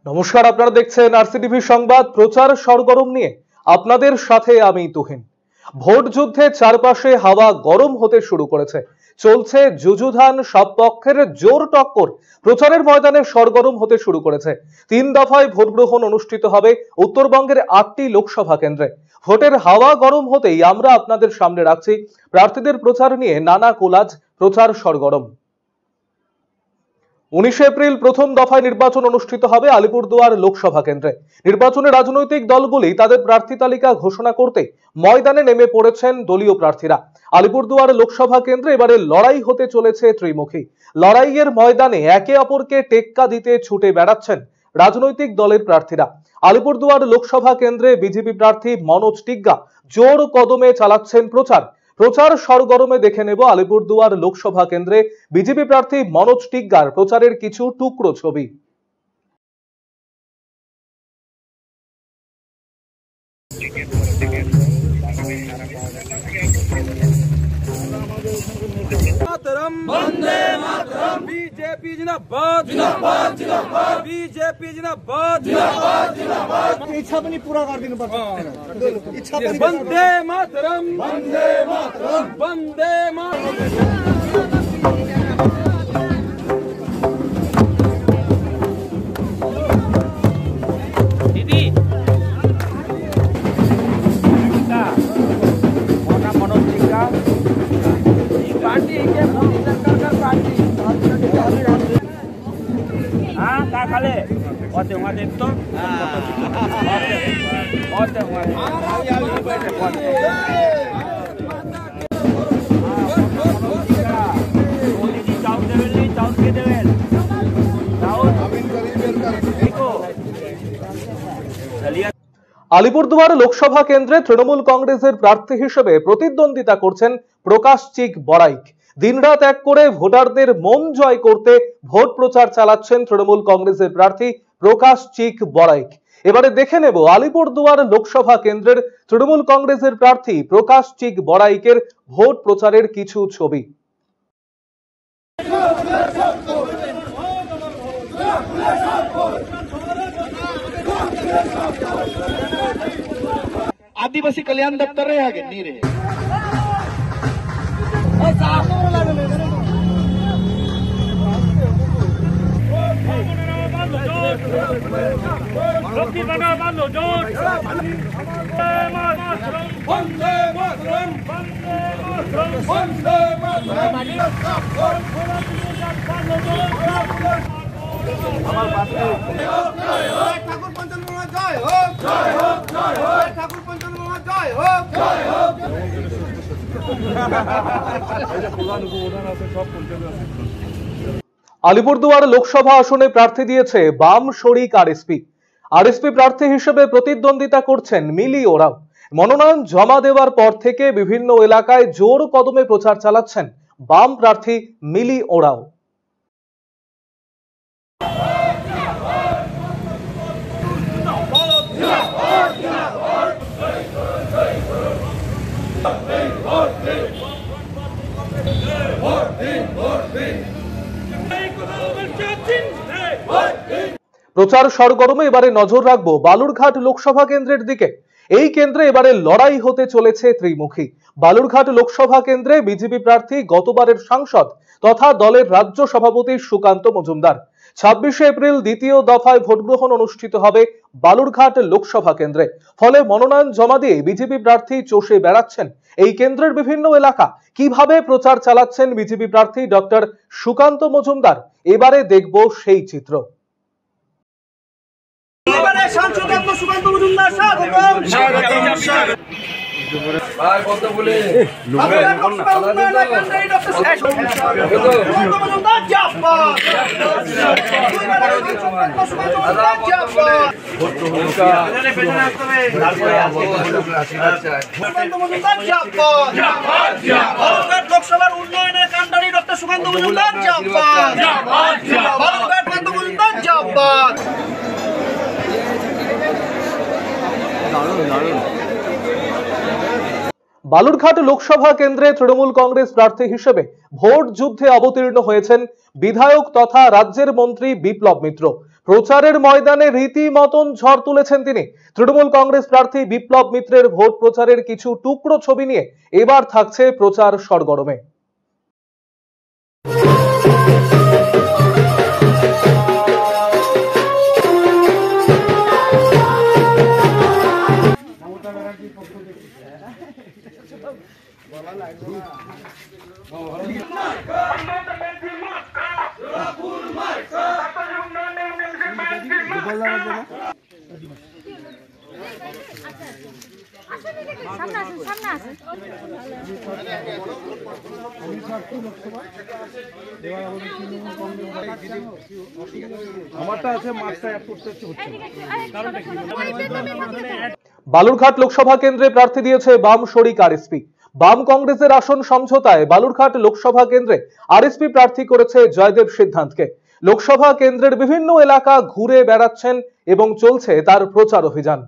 নমস্কার, আপনারা দেখছেন আরসিটিভি সংবাদ। প্রচার সরগরম নিয়ে আপনাদের সাথে আমি তুহিন। ভোট যুদ্ধে চারপাশে হাওয়া গরম হতে শুরু করেছে। চলছে যুযুধান, সব পক্ষের জোর টক্কর প্রচারের ময়দানে সরগরম হতে শুরু করেছে। 3 দফায় ভোট গ্রহণ অনুষ্ঠিত হবে উত্তরবঙ্গের 8টি লোকসভা কেন্দ্রে। ভোটের হাওয়া গরম হতেই আমরা আপনাদের সামনে রাখছি প্রার্থীদের প্রচার নিয়ে নানা কোলাজ। প্রচার সরগরম। 19 এপ্রিল প্রথম দফায় নির্বাচন অনুষ্ঠিত হবে আলিপুরদুয়ার লোকসভা কেন্দ্রে। নির্বাচনে রাজনৈতিক দলগুলি তাদের প্রার্থী তালিকা ঘোষণা করতে ময়দানে নেমে পড়েছেন দলীয় প্রার্থীরা। আলিপুরদুয়ার লোকসভা কেন্দ্রে এবারে লড়াই হতে চলেছে ত্রিমুখী। লড়াইয়ের ময়দানে একে অপরকে টেক্কা দিতে ছুটে বেড়াচ্ছেন রাজনৈতিক দলের প্রার্থীরা। আলিপুরদুয়ার লোকসভা কেন্দ্রে বিজেপি প্রার্থী মনোজ টিগ্গা জোর কদমে চালাচ্ছেন প্রচার। প্রচার সরগরমে দেখে নেব আলিপুরদুয়ার লোকসভা কেন্দ্রে বিজেপি প্রার্থী মনোজ টিগ্গার প্রচারের কিছু টুকরো ছবি। वंदे मातरम बीजेपी जिंदाबाद जिंदाबाद जिंदाबाद बीजेपी जिंदाबाद जिंदाबाद जिंदाबाद इच्छा पनि पूरा गर्दिनु पर्छ इच्छा पनि वंदे मातरम वंदे मातरम वंदे मातरम दीदी मनोज टिग्गा पार्टी के मोदी सरकार का पार्टी हाँ क्या खाले होते वहाँ देख तो होते मोदी जी चाउल देवेल नहीं चाउल के देवेल चाउल देखो चलिए। আলিপুরদুয়ার লোকসভা কেন্দ্রে তৃণমূল কংগ্রেসের প্রার্থী হিসেবে প্রতিদ্বন্দ্বিতা করছেন প্রকাশ চিক বড়াইক। দিনরাত এক করে ভোটারদের মন জয় করতে ভোট প্রচার চালাচ্ছেন তৃণমূল কংগ্রেসের প্রার্থী প্রকাশ চিক বড়াইক। এবারে দেখে নেব আলিপুরদুয়ার লোকসভা কেন্দ্রের তৃণমূল কংগ্রেসের প্রার্থী প্রকাশ চিক বড়াইকের ভোট প্রচারের কিছু ছবি। आदिवासी कल्याण दफ्तर रहे आगे नहीं रहे ठाकुर पंचन जय हो जय हो जय हो ठाकुर पंचन जय हो जय हो। আলিপুরদুয়ার লোকসভা আসনে প্রার্থী দিয়েছে বাম শরিক আরএসপি। আরএসপি প্রার্থী হিসেবে প্রতিদ্বন্দ্বিতা করছেন মিলি ওরাও। মনোনয়ন জমা দেওয়ার পর থেকে বিভিন্ন এলাকায় জোর কদমে প্রচার চালাচ্ছেন বাম প্রার্থী মিলি ওরাও। প্রচার সরগরমে এবারে নজর রাখবো বালুরঘাট লোকসভা কেন্দ্রের দিকে। এই কেন্দ্রে এবারে লড়াই হতে চলেছে ত্রিমুখী। বালুরঘাট লোকসভা কেন্দ্রে বিজেপি প্রার্থী গতবারের সাংসদ তথা দলের রাজ্য সভাপতি সুকান্ত মজুমদার। 26 এপ্রিল দ্বিতীয় দফায় ভোট গ্রহণ অনুষ্ঠিত হবে বালুরঘাট লোকসভা কেন্দ্রে। ফলে মনোনয়ন জমা দিয়ে বিজেপি প্রার্থী চষে বেড়াচ্ছেন এই কেন্দ্রের বিভিন্ন এলাকা। কিভাবে প্রচার চালাচ্ছেন বিজেপি প্রার্থী ডক্টর সুকান্ত মজুমদার, এবারে দেখব সেই চিত্র। লোকসভার উন্নয়নের কান্ডারি ডক্টর সুকান্ত মজুমদার জিন্দাবাদ। বালুরঘাট লোকসভা কেন্দ্রে তৃণমূল কংগ্রেস প্রার্থী হিসেবে ভোট যুদ্ধে অবতীর্ণ হয়েছেন বিধায়ক তথা রাজ্যের মন্ত্রী বিপ্লব মিত্র। প্রচারের ময়দানে রীতিমতন ঝড় তুলেছেন তিনি। তৃণমূল কংগ্রেস প্রার্থী বিপ্লব মিত্রের ভোট প্রচারের কিছু টুকরো ছবি নিয়ে এবার থাকছে প্রচার সরগরমে। বালুরঘাট লোকসভা কেন্দ্রে প্রার্থী দিয়েছে বাম শরিক আরএসপি। বাম কংগ্রেসের আসন সমঝোতায় বালুরঘাট লোকসভা কেন্দ্রে আরএসপি প্রার্থী করেছে জয়দেব সিদ্ধান্তকে। লোকসভা কেন্দ্রের বিভিন্ন এলাকা ঘুরে বেড়াচ্ছেন এবং চলছে তার প্রচার অভিযান।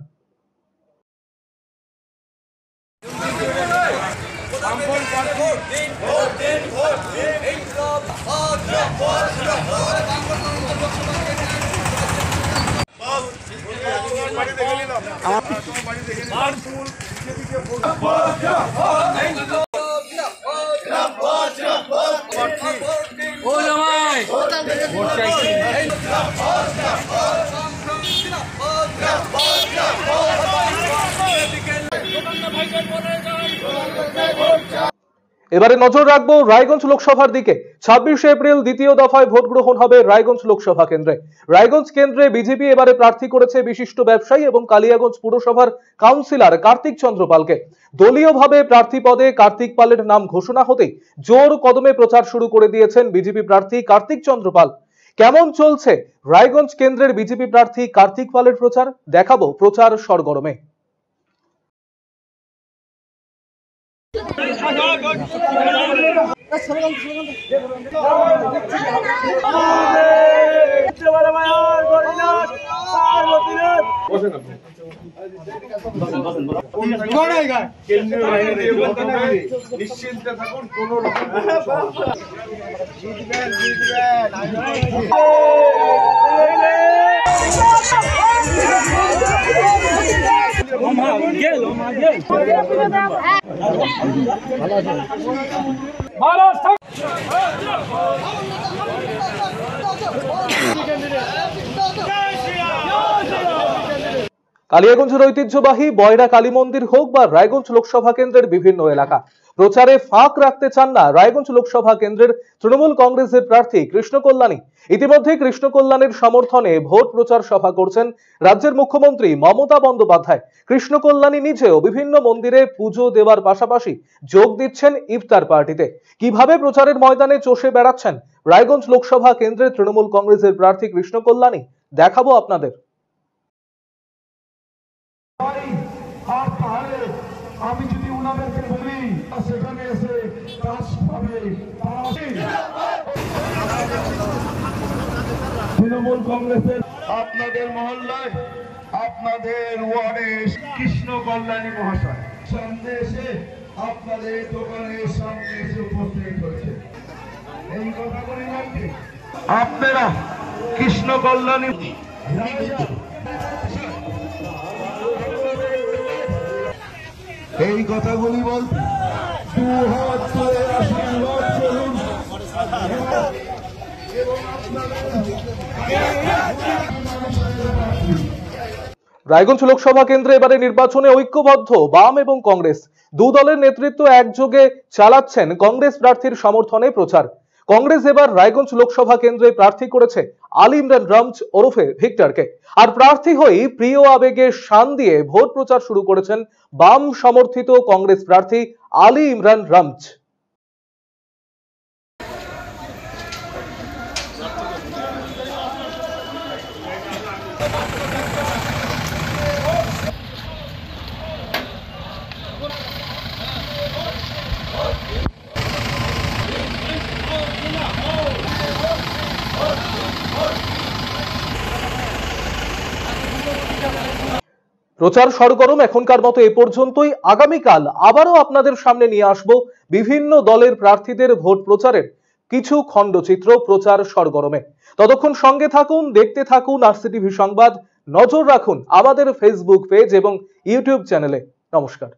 এবারে নজর রাখবো রায়গঞ্জ লোকসভার দিকে। 26শে এপ্রিল দ্বিতীয় দফায় ভোট গ্রহণ হবে রায়গঞ্জ লোকসভা কেন্দ্রে। রায়গঞ্জ কেন্দ্রে বিজেপি এবারে প্রার্থী করেছে বিশিষ্ট ব্যবসায়ী এবং কালিয়াগঞ্জ পুরসভার কাউন্সিলর কার্তিক চন্দ্র পালকে। দলীয়ভাবে প্রার্থী পদে কার্তিক পালের নাম ঘোষণা হতেই জোর কদমে প্রচার শুরু করে দিয়েছেন বিজেপি প্রার্থী কার্তিক চন্দ্র পাল। কেমন চলছে রায়গঞ্জ কেন্দ্রের বিজেপি প্রার্থী কার্তিক পালের প্রচার, দেখাবো প্রচার সরগরমে। নিশ্চিন্তে থাকুন, কোন রকম কালিয়াগঞ্জের ঐতিহ্যবাহী বয়রা কালী মন্দির হোক বা রায়গঞ্জ লোকসভা কেন্দ্রের বিভিন্ন এলাকা, প্রচারে ফাঁক রাখতে চান না রায়গঞ্জ লোকসভা কেন্দ্রের তৃণমূল কংগ্রেসের প্রার্থী কৃষ্ণ কল্যাণী। ইতিমধ্যে কৃষ্ণ কল্যাণীর সমর্থনে ভোট প্রচার সভা করছেন রাজ্যের মুখ্যমন্ত্রী মমতা বন্দ্যোপাধ্যায়। কৃষ্ণ কল্যাণী নিজেও বিভিন্ন মন্দিরে পুজো দেওয়ার পাশাপাশি যোগ দিচ্ছেন ইফতার পার্টিতে। কিভাবে প্রচারের ময়দানে চষে বেড়াচ্ছেন রায়গঞ্জ লোকসভা কেন্দ্রের তৃণমূল কংগ্রেসের প্রার্থী কৃষ্ণ কল্যাণী, দেখাবো আপনাদের। আমি যদি উনাদেরকে বলি সেখানে এসে কাজ পাবে। তৃণমূল কংগ্রেসের আপনাদের মহল্লায়, আপনাদের ওয়ার্ডে কৃষ্ণ কল্যাণী মহাশয় সামনে এসে আপনাদের দোকানের সামনে এসে উপস্থিত হয়েছে। এই কথাগুলি বলতে আপনারা কৃষ্ণ কল্যাণী এই কথাগুলি বলতে দু হাত ধরে আশীর্বাদ করুন রায়গঞ্জ লোকসভা কেন্দ্রে এবারে নির্বাচনে ঐক্যবদ্ধ বাম এবং কংগ্রেস দু দলের নেতৃত্ব একযোগে চালাচ্ছেন কংগ্রেস প্রার্থীর সমর্থনে প্রচার। কংগ্রেস এবার রায়গঞ্জ লোকসভা কেন্দ্রে প্রার্থী করেছে আলী ইমরান রমজ ওরফে ভিক্টরকে। আর প্রার্থী হয়েই প্রিয় আবেগে শান দিয়ে ভোট প্রচার শুরু করেছেন বাম সমর্থিত কংগ্রেস প্রার্থী আলী ইমরান রমজ। প্রচার সরগরম এখনকার মতো এ পর্যন্তই। আগামীকাল আবারও আপনাদের সামনে নিয়ে আসব বিভিন্ন দলের প্রার্থীদের ভোট প্রচারের কিছু খণ্ডচিত্র প্রচার সরগরমে। ততক্ষণ সঙ্গে থাকুন, দেখতে থাকুন RCTV সংবাদ। নজর রাখুন আমাদের ফেসবুক পেজ এবং ইউটিউব চ্যানেলে। নমস্কার।